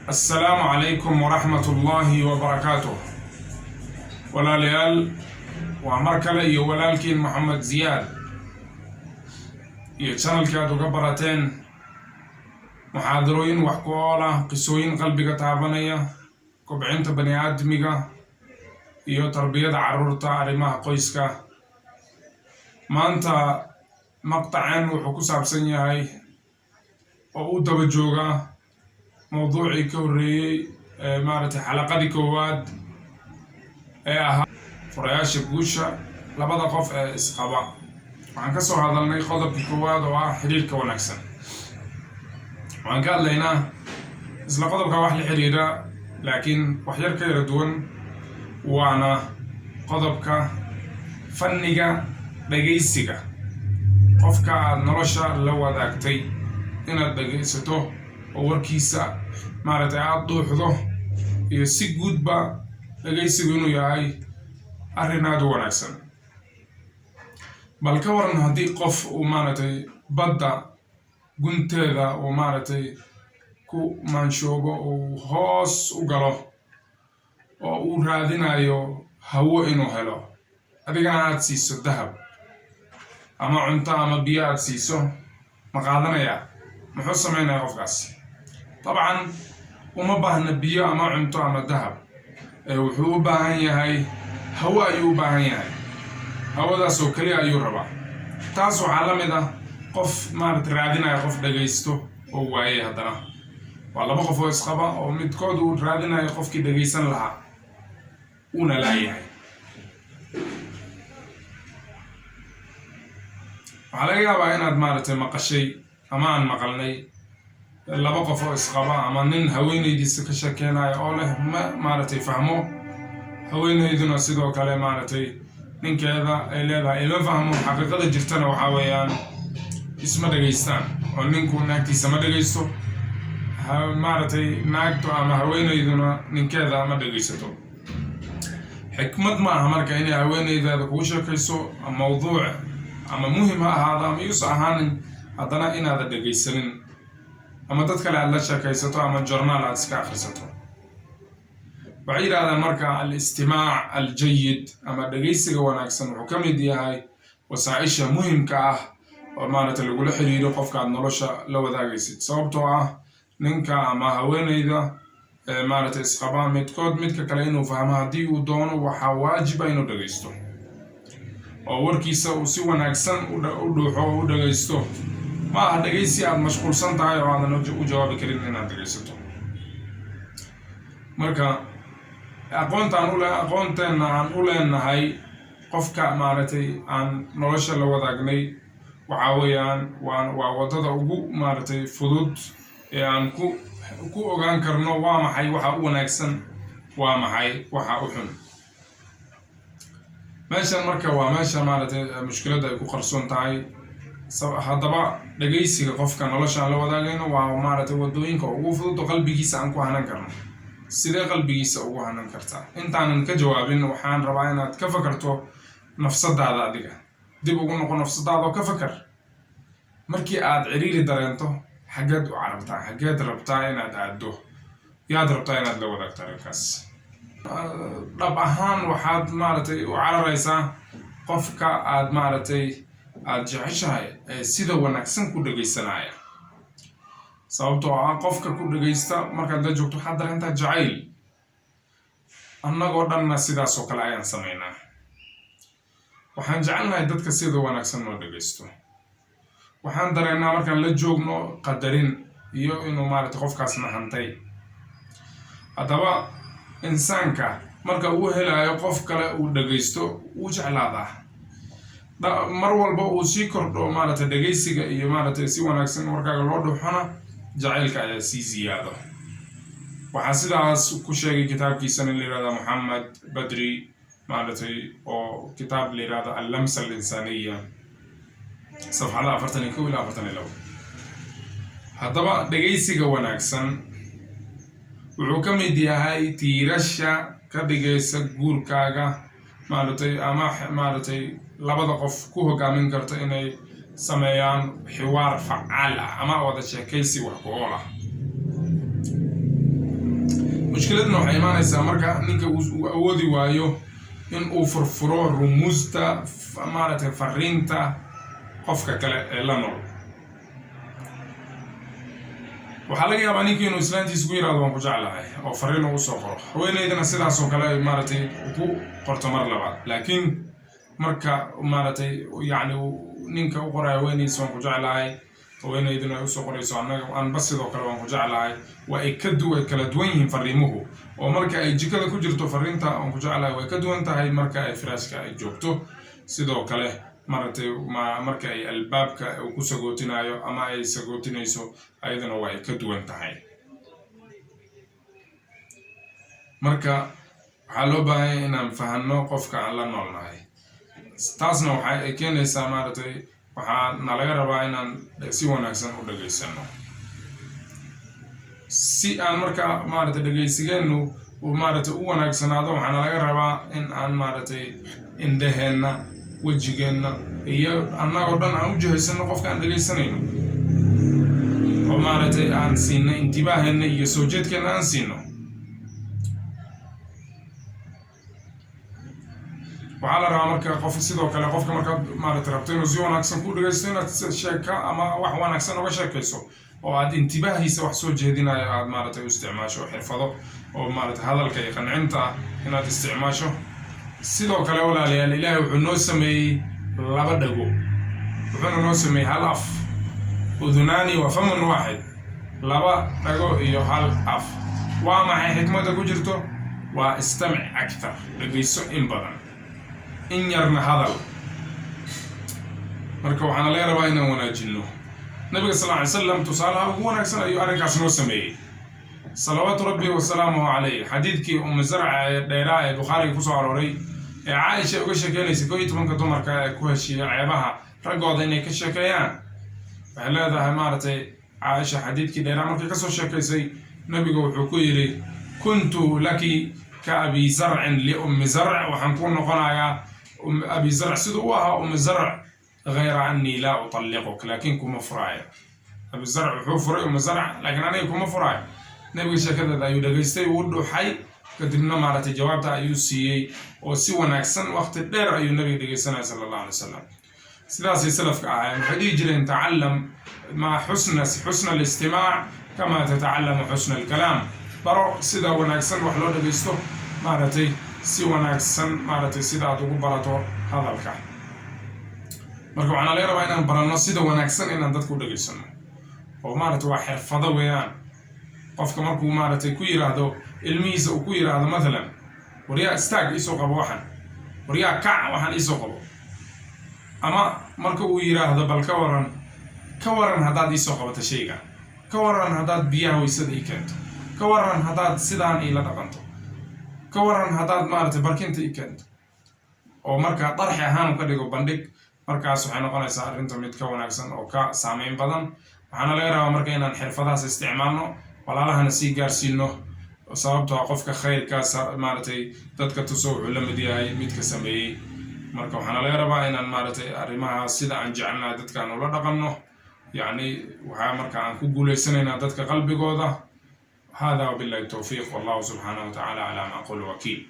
السلام عليكم ورحمة الله وبركاته. ولا ليال ومركلة ولالكين محمد زياد يتشانل كادو قبرتين محاضروين وحكوالة قصوين قلبك تعبانية كوبعين بني آدمية iyo tarbiyada carruurta arrimaha qoyska maanta maqtacan wuxuu ku saabsan yahay oo u daba jooga mowduucii ka horeeyay maaragtay xalaqadii koowaad ee ahaa furayaasha guusha labada qof ee isqaba. waxaan ka soo hadalnay qodobkii koowaad oo ah xiriirka wanaagsan. waxaan ka hadlaynaa isla qodobka wax la xiriira laakiin wax yar ka yara duwan, waana qodobka fanniga dhagaysiga. qofka aad nolosha la wadaagtay inaad dhagaysato oo warkiisa maaragtay aad dhuuxdo, iyo si guudba dhagaysigu inuu yahay arrin aad u wanaagsan. bal ka waran haddii qof uu maaragtay badda gunteeda uu maaragtay ku maanshoobo uu hoos u galo oo uu raadinayo hawo inuu helo, adigana aad siiso dahab ama cunto ama biyo aad siiso, ma qaadanaya? muxuu sameynaya qofkaas? dabcan uma baahna biyo ama cunto ama dahab, wuxuu u baahan yahay hawo ayuu u baahan yahay. hawadaas oo kaliya ayuu rabaa. taas waxaa la mid ah qof maaragtay raadinaya qof dhagaysto oo waayay. haddana waa laba qof oo isqaba oo midkood uu raadinayo qofkii dhagaysan lahaa una laayahay. waxaa laga yaabaa inaad maaragtay maqashay ama aan maqalnay laba qof oo isqaba ama nin haweenaydiisa ka sheekeynayo oo leh maaragtay fahmo, haweenayduna sidoo kale maaragtay ninkeeda ay leedahay ima fahmo. xaqiiqada jirtana waxaa weeyaan isma dhagaystaan, oo ninku naagtiisa ma dhagaysto, maaragtay naagtu ama haweenayduna ninkeeda ma dhagaysato. xikmad ma aha marka inay haweenaydaada kugu sheekayso mawduuc ama muhim ha ahaado ama yuusan ahaanin, haddana inaadan dhagaysanin, ama dad kale aad la sheekaysato ama journaal aad iska akhrisato. waxay yidhahdaan marka al-istimaac al-jayid ama dhagaysiga wanaagsan wuxuu ka mid yahay wasaaisha muhimka ah oo maaragtay lagula xiriiro qofka aad nolosha la wadaagaysid. sababtoo ah ninka ama haweenayda maaragtay isqabaa midkood midka kale inuu fahmo haddii uu doono waxaa waajiba inuu dhagaysto oo warkiisa uu si wanaagsan u dhuuxo oo u dhagaysto. ma aha dhagaysi aad mashquulsan tahay oo aadan u jawaabi karin inaad dhagaysato. marka aqoonteena aan u leenahay qofka maaragtay aan nolosha la wadaagnay waxaa weeyaan waa wadada ugu maaragtay fudud ee aan ku ogaan karno waa maxay waxa u wanaagsan, waa maxay waxa u xun. meeshan marka waa meesha maaragtay mushkiladda ay ku qarsoon tahay. haddaba dhagaysiga qofka nolosha aan la wadaagayno waa maaragtay wadooyinka ugu fudud oo qalbigiisa aan ku hanan karno. sidee qalbigiisa ugu hanan kartaa? intaanan ka jawaabin waxaan rabaa inaad ka fakarto nafsadaada. adiga dib ugu noqo nafsadaada oo ka fakar. markii aad ciriiri dareento xaggeed u carabtaa? xaggeed rabtaa inaad aaddo? yaad rabtaa inaad la wadaagto arrinkaas? dhab ahaan waxaad maaragtay u cararaysaa qofka aad maaragtay aad jeceshahay sida wanaagsan ku dhagaysanaya. sababtoo ah qofka ku dhagaysta markaad la joogto waxaad dareentaa jacayl. annagoo dhanna sidaas oo kale ayaan samaynaa. waxaan jecelnahay dadka sida wanaagsan noo dhagaysto. waxaan dareennaa markaan la joogno qadarin iyo inuu maaragtay qofkaasna hantay. haddaba insaanka marka uu helayo qof kale uu dhagaysto wuu jeclaadaa. mar walba uu sii kordho maaragtay dhagaysiga iyo maaragtay si wanaagsan markaaga loo dhuuxona jacaylka ayaa sii ziyaado. waxaa sidaas ku sheegay kitaabkiisana la yihahda Mohamed Badri maaragtay oo kitaab la yihahda al-lamsa al-insaniya safxada 41 ilaa 42. haddaba dhagaysiga wanaagsan wuxuu ka mid yahay tiirasha ka dhigaysa guurkaaga maaragtay ama maaragtay labada qof ku hogaamin karta inay sameeyaan xiwaar facaal ah ama wada sheekaysi wax ku ool ah. mushkiladna waxay imaanaysaa marka ninka uu awoodi waayo in uu furfuro rumuusta maaragtay fariinta qofka kale ee la nool. waxaa laga yaabaa ninkii inuu islaantiisa ku yiraahdo waan ku jeclahay oo fariin uu soo qoro, haweeneydana sidaas oo kale maaragtay ku qorto mar labaad. laakiin marka maaragtay yani ninka u qoray haweeneydiisa waan ku jeclahay, haweeneyduna u soo qorayso anba sidoo kale waan ku jeclahay, waa ay kala duwan yihiin fariimuhu. oo marka ay jikada ku jirto fariinta waan ku jeclahay way ka duwan tahay marka ay firaashka ay joogto. sidoo kale maaragtay marka ay albaabka ku sagootinayo ama ay sagootinayso ayadana waa ay ka duwan tahay. marka waxaa loo baahan yahay inaan fahanno qofka aan la noolnahay. taasna waxa ay keenaysaa maaragtay waxaa nalaga rabaa inaan si wanaagsan u dhageysano. si aan marka maaragtay dhageysigeenu maaragtay u wanaagsanaado waxaa nalaga rabaa in aan maaragtay indhaheenna, wejigeenna iyo annagoo dhan aan u jihaysano qofka aan dhageysanayno, oo maaragtay aan siino intibaaheena iyo soo jeedkeena aan siino. waxaa la rabaa marka qof sidoo kale qofka markaad maaragtay rabto inuu si wanaagsan ku dhageysto inaad sheeka ama wax wanaagsan uga sheekayso oo aad intibaahiisa wax soo jeedinayo aad maaragtay u isticmaasho xirfado oo maaragtay hadalka iyo qancinta ah inaad isticmaasho. sidoo kale walaalayaal ilaahay wuxuu noo sameeyey laba dhago, wuxuuna noo sameeyey hal af, udunaani wa famun waaxid, laba dhago iyo hal af. waa maxay xikmadda ku jirto? waa istamic aktar, dhageyso in badan, in yarna hadal. marka waxaana laga rabaa inaan wanaajino. nabiga sallallahu alayhi wasallam tusaalaha ugu wanaagsan ayuu arrinkaas noo sameeyey salawaatu rabbi wasalaamuhu calayhi. xadiidkii Zarca ee dheeraa ee Bukhaari ku soo arooray ee Caaisha uga sheekeynaysa 11 dumarka ee ku heshiiyay ceebaha raggooda inay ka sheekeeyaan. waxay leedahay maaragtay Caaisha xadiidkii dheeraa markay ka soo sheekaysay nabiga wuxuu ku yiri kuntu laki ka abi zar'in li ummi zar', waxaan ku noqonayaa abi zar' sidoo u ahaa ummi zar', غير أني لا أطلقك لكن كم فراي. أبي الزرع حفر أم الزرع لكن أنا كم فراي. نبي شكل ذا يدرسي ودو حي قدرنا معرفة جواب تاع يوسي وسوى نكسن وقت الدير أي النبي دقيسنا صلى الله عليه وسلم. سلاسي سلف كعام حديجر تعلم مع حسن الاستماع كما تتعلم حسن الكلام. برو سيدا ونكسن وحلو دقيستو معرفتي سوى نكسن معرفتي سيدا تقبلتو هذا الكلام. marka waxaan la rabaa inaan barano sida wanaagsan inaan dadku dhageysano oo maaragtay waa xirfado weeyaan. qofka markuu maaragtay ku yiraahdo ilmihiisa uu ku yiraahdo مثلا wariyaa istaag isoo qabo waxan, wariyaa kac waxan isoo qabo, ama marka uu yiraahdo bal ka waran hadaad isoo qabato shayga, ka waran hadaad biyaha weysada ii keento, ka waran hadaad sidaan ila dhaqanto, ka waran hadaad maaragtay barkinta ii keento, oo marka darxi ahaan ka dhigo bandhig. markaas waxay noqonaysaa arrinta mid ka wanaagsan oo ka saameyn badan. waxaana laga rabaa marka inaan xirfadahaas isticmaalno, walaalahana sii gaarsiino, sababtoo qofka khayrkaas maaragtay dadka tuso wuxuu la mid yahay midka sameeyey. marka waxaana laga rabaa inaan maaragtay arrimaha sida aan jecelnahay dadkaan ula dhaqanno, yacni waxaa marka aan ku guuleysanaynaa dadka qalbigooda. hada wabillahi tawfiiq, wallahu subxaanahu wa tacaala calaa ma aqulu wakiil.